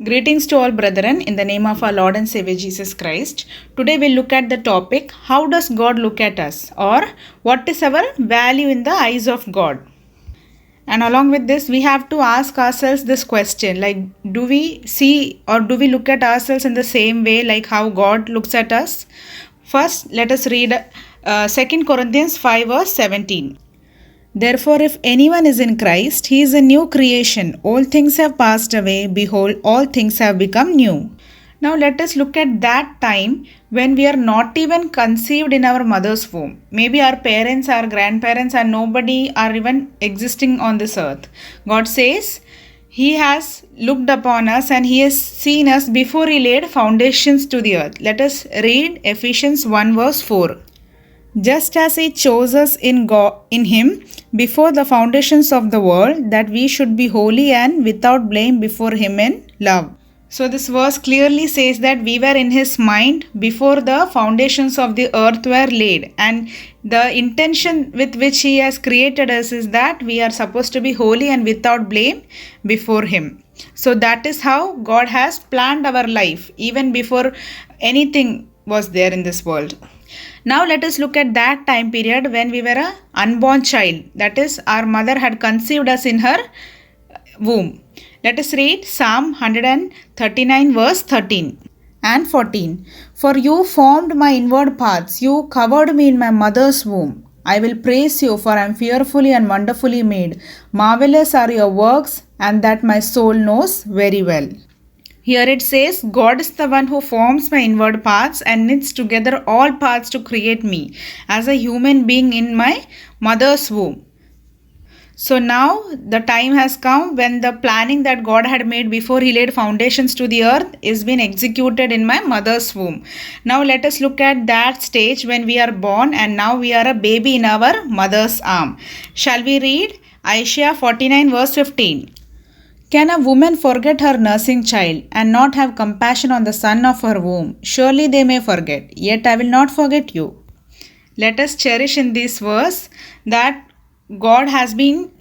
Greetings to all brethren in the name of our Lord and Savior Jesus Christ. Today we'll look at the topic, how does God look at us, or what is our value in the eyes of God. And along with this, we have to ask ourselves this question, like, do we see or do we look at ourselves in the same way like how God looks at us? First, let us read 2 Corinthians 5 verse 17. Therefore, if anyone is in Christ, he is a new creation. All things have passed away. Behold, all things have become new. Now, let us look at that time when we are not even conceived in our mother's womb. Maybe our parents, our grandparents, and nobody are even existing on this earth. God says, He has looked upon us and He has seen us before He laid foundations to the earth. Let us read Ephesians 1 verse 4. Just as He chose us in Him before the foundations of the world, that we should be holy and without blame before Him in love. So this verse clearly says that we were in His mind before the foundations of the earth were laid, and the intention with which He has created us is that we are supposed to be holy and without blame before Him. So that is how God has planned our life even before anything was there in this world. Now let us look at that time period when we were an unborn child. That is, our mother had conceived us in her womb. Let us read Psalm 139 verse 13 and 14. For you formed my inward parts. You covered me in my mother's womb. I will praise you, for I am fearfully and wonderfully made. Marvelous are your works, and that my soul knows very well. Here it says, God is the one who forms my inward parts and knits together all parts to create me as a human being in my mother's womb. So now the time has come when the planning that God had made before He laid foundations to the earth is being executed in my mother's womb. Now let us look at that stage when we are born and now we are a baby in our mother's arm. Shall we read Isaiah 49 verse 15? Can a woman forget her nursing child and not have compassion on the son of her womb? Surely they may forget, yet I will not forget you. Let us cherish in this verse that God has been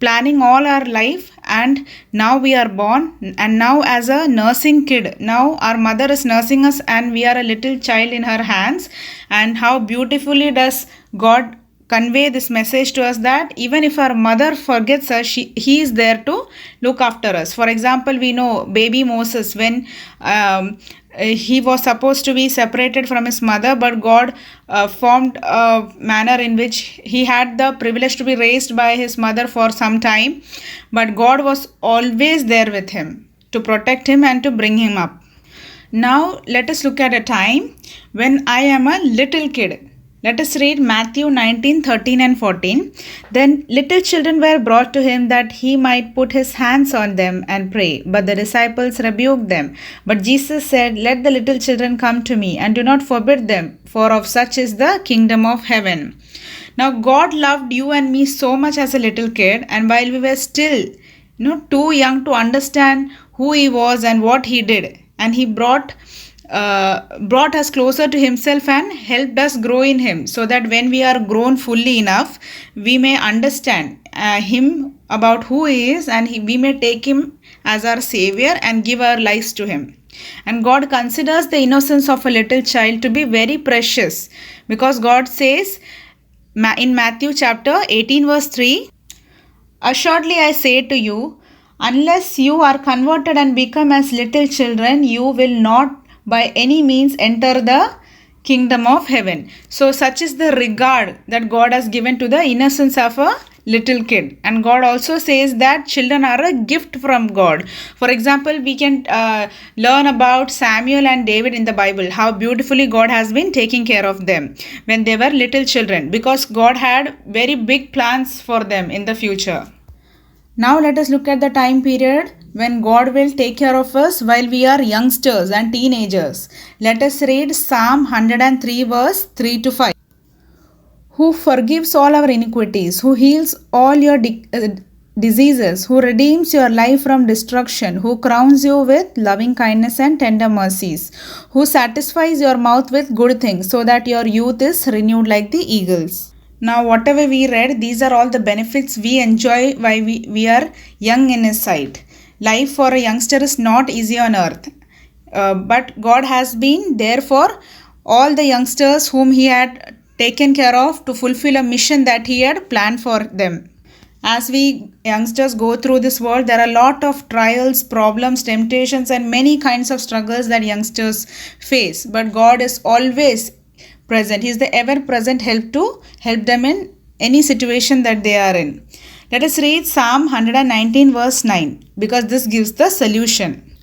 planning all our life, and now we are born, and now as a nursing kid, now our mother is nursing us and we are a little child in her hands. And how beautifully does God convey this message to us that even if our mother forgets us, He is there to look after us. For example, we know baby Moses, when he was supposed to be separated from his mother, but God formed a manner in which he had the privilege to be raised by his mother for some time, but God was always there with him to protect him and to bring him up. Now let us look at a time when I am a little kid. Let us read Matthew 19, 13 and 14. Then little children were brought to Him that He might put His hands on them and pray. But the disciples rebuked them. But Jesus said, Let the little children come to me, and do not forbid them, for of such is the kingdom of heaven. Now God loved you and me so much as a little kid, and while we were still too young to understand who He was and what He did, and He brought us closer to Himself and helped us grow in Him, so that when we are grown fully enough, we may understand Him about who He is, and we may take Him as our Savior and give our lives to Him. And God considers the innocence of a little child to be very precious, because God says in Matthew chapter 18 verse 3, Assuredly I say to you, unless you are converted and become as little children, you will not by any means enter the kingdom of heaven. So such is the regard that God has given to the innocence of a little kid. And God also says that children are a gift from God. For example, we can learn about Samuel and David in the Bible, how beautifully God has been taking care of them when they were little children, because God had very big plans for them in the future. Now let us look at the time period when God will take care of us while we are youngsters and teenagers. Let us read Psalm 103 verse 3 to 5. Who forgives all our iniquities, who heals all your diseases, who redeems your life from destruction, who crowns you with loving kindness and tender mercies, who satisfies your mouth with good things, so that your youth is renewed like the eagles. Now whatever we read, these are all the benefits we enjoy while we are young in His sight. life for a youngster is not easy on earth. But God has been there for all the youngsters whom He had taken care of to fulfill a mission that He had planned for them. As we youngsters go through this world, there are a lot of trials, problems, temptations, and many kinds of struggles that youngsters face. But God is always present. He is the ever present help to help them in any situation that they are in. Let us read Psalm 119 verse 9 because this gives the solution.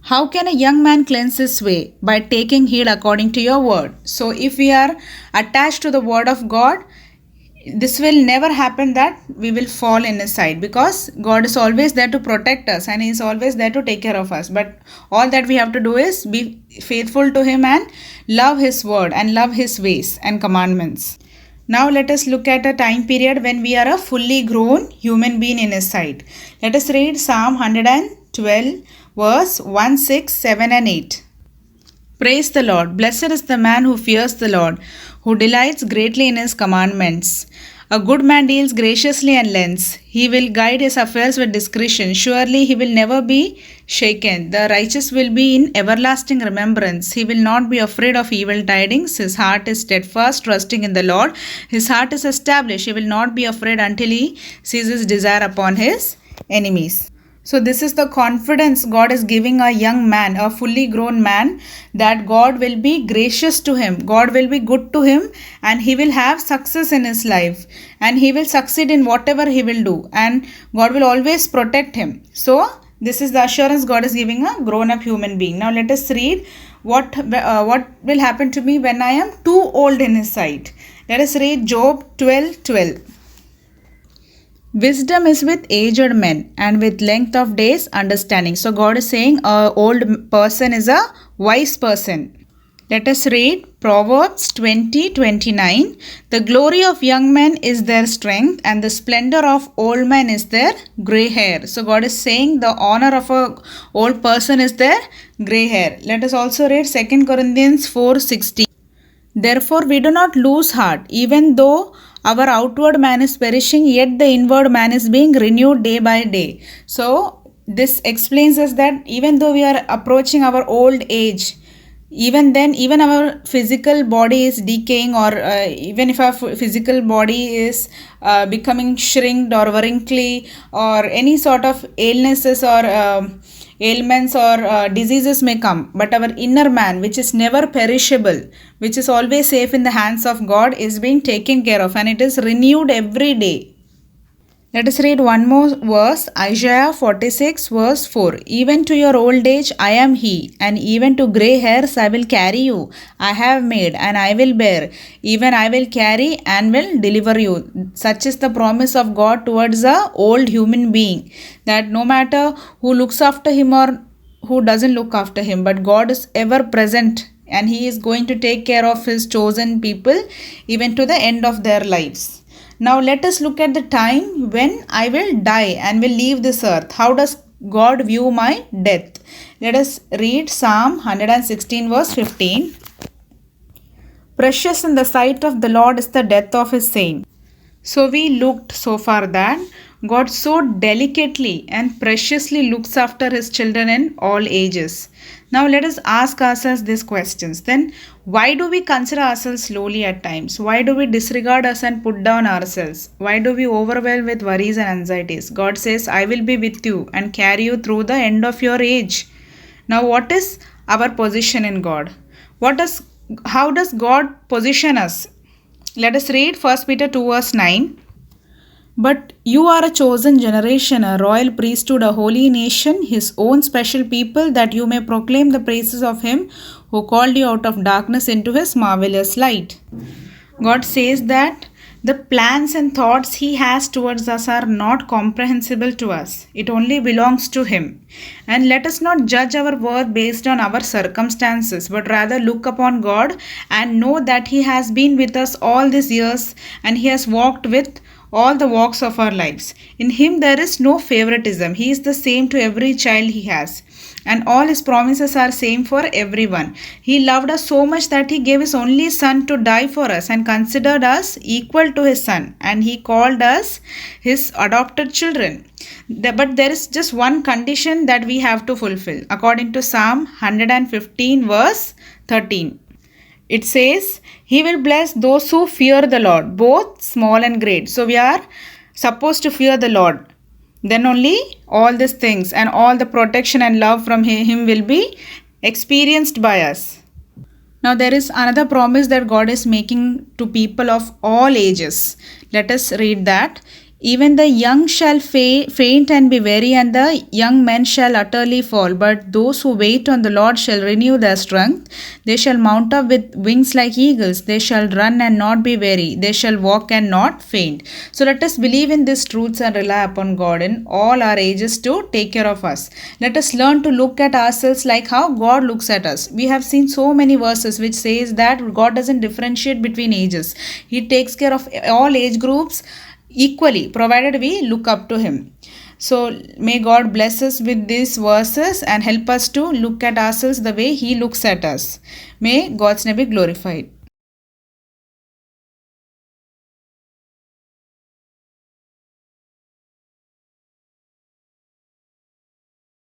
How can a young man cleanse his way? By taking heed according to your word. So if we are attached to the word of God, this will never happen that we will fall in his side, because God is always there to protect us and He is always there to take care of us. But all that we have to do is be faithful to Him and love His word and love His ways and commandments. Now let us look at a time period when we are a fully grown human being in His sight. Let us read Psalm 112 verse 1, 6, 7 and 8. Praise the Lord. Blessed is the man who fears the Lord, who delights greatly in His commandments. A good man deals graciously and lends. He will guide his affairs with discretion. Surely he will never be shaken. The righteous will be in everlasting remembrance. He will not be afraid of evil tidings. His heart is steadfast, trusting in the Lord. His heart is established. He will not be afraid until he sees his desire upon his enemies. So this is the confidence God is giving a young man, a fully grown man, that God will be gracious to him, God will be good to him, and he will have success in his life, and he will succeed in whatever he will do, and God will always protect him. So this is the assurance God is giving a grown-up human being. Now let us read what will happen to me when I am too old in His sight. Let us read Job 12:12. Wisdom is with aged men, and with length of days understanding. So God is saying an old person is a wise person. Let us read Proverbs 20:29. The glory of young men is their strength, and the splendor of old men is their grey hair. So God is saying the honor of a old person is their grey hair. Let us also read 2 Corinthians 4:16. Therefore we do not lose heart, even though our outward man is perishing, yet the inward man is being renewed day by day. So this explains us that even though we are approaching our old age, even then, even our physical body is decaying, or even if our physical body is becoming shrinked or wrinkly, or any sort of illnesses or ailments or diseases may come, but our inner man, which is never perishable, which is always safe in the hands of God, is being taken care of, and it is renewed every day. Let us read one more verse, Isaiah 46 verse 4. Even to your old age I am He, and even to grey hairs I will carry you. I have made, and I will bear. Even I will carry and will deliver you. Such is the promise of God towards a old human being, that no matter who looks after him or who doesn't look after him, but God is ever present, and He is going to take care of His chosen people even to the end of their lives. Now let us look at the time when I will die and will leave this earth. How does God view my death? Let us read Psalm 116 verse 15. Precious in the sight of the Lord is the death of His saint. So we looked so far that God so delicately and preciously looks after His children in all ages. Now let us ask ourselves these questions. Then why do we consider ourselves lowly at times? Why do we disregard us and put down ourselves? Why do we overwhelm with worries and anxieties? God says, I will be with you and carry you through the end of your age. Now what is our position in God? How does God position us? Let us read 1 Peter 2 verse 9. But you are a chosen generation, a royal priesthood, a holy nation, His own special people, that you may proclaim the praises of Him who called you out of darkness into His marvelous light. God says that the plans and thoughts He has towards us are not comprehensible to us. It only belongs to Him. And let us not judge our worth based on our circumstances, but rather look upon God and know that He has been with us all these years, and He has walked with all the walks of our lives. In Him there is no favoritism. He is the same to every child He has. And all His promises are same for everyone. He loved us so much that He gave His only Son to die for us and considered us equal to His Son. And He called us His adopted children. But there is just one condition that we have to fulfill. According to Psalm 115 verse 13. It says, He will bless those who fear the Lord, both small and great. So we are supposed to fear the Lord. Then only all these things and all the protection and love from Him will be experienced by us. Now there is another promise that God is making to people of all ages. Let us read that. Even the young shall faint and be weary, and the young men shall utterly fall. But those who wait on the Lord shall renew their strength. They shall mount up with wings like eagles. They shall run and not be weary. They shall walk and not faint. So let us believe in these truths and rely upon God in all our ages to take care of us. Let us learn to look at ourselves like how God looks at us. We have seen so many verses which says that God doesn't differentiate between ages. He takes care of all age groups equally, provided we look up to Him. So may God bless us with these verses and help us to look at ourselves the way He looks at us. May God's name be glorified.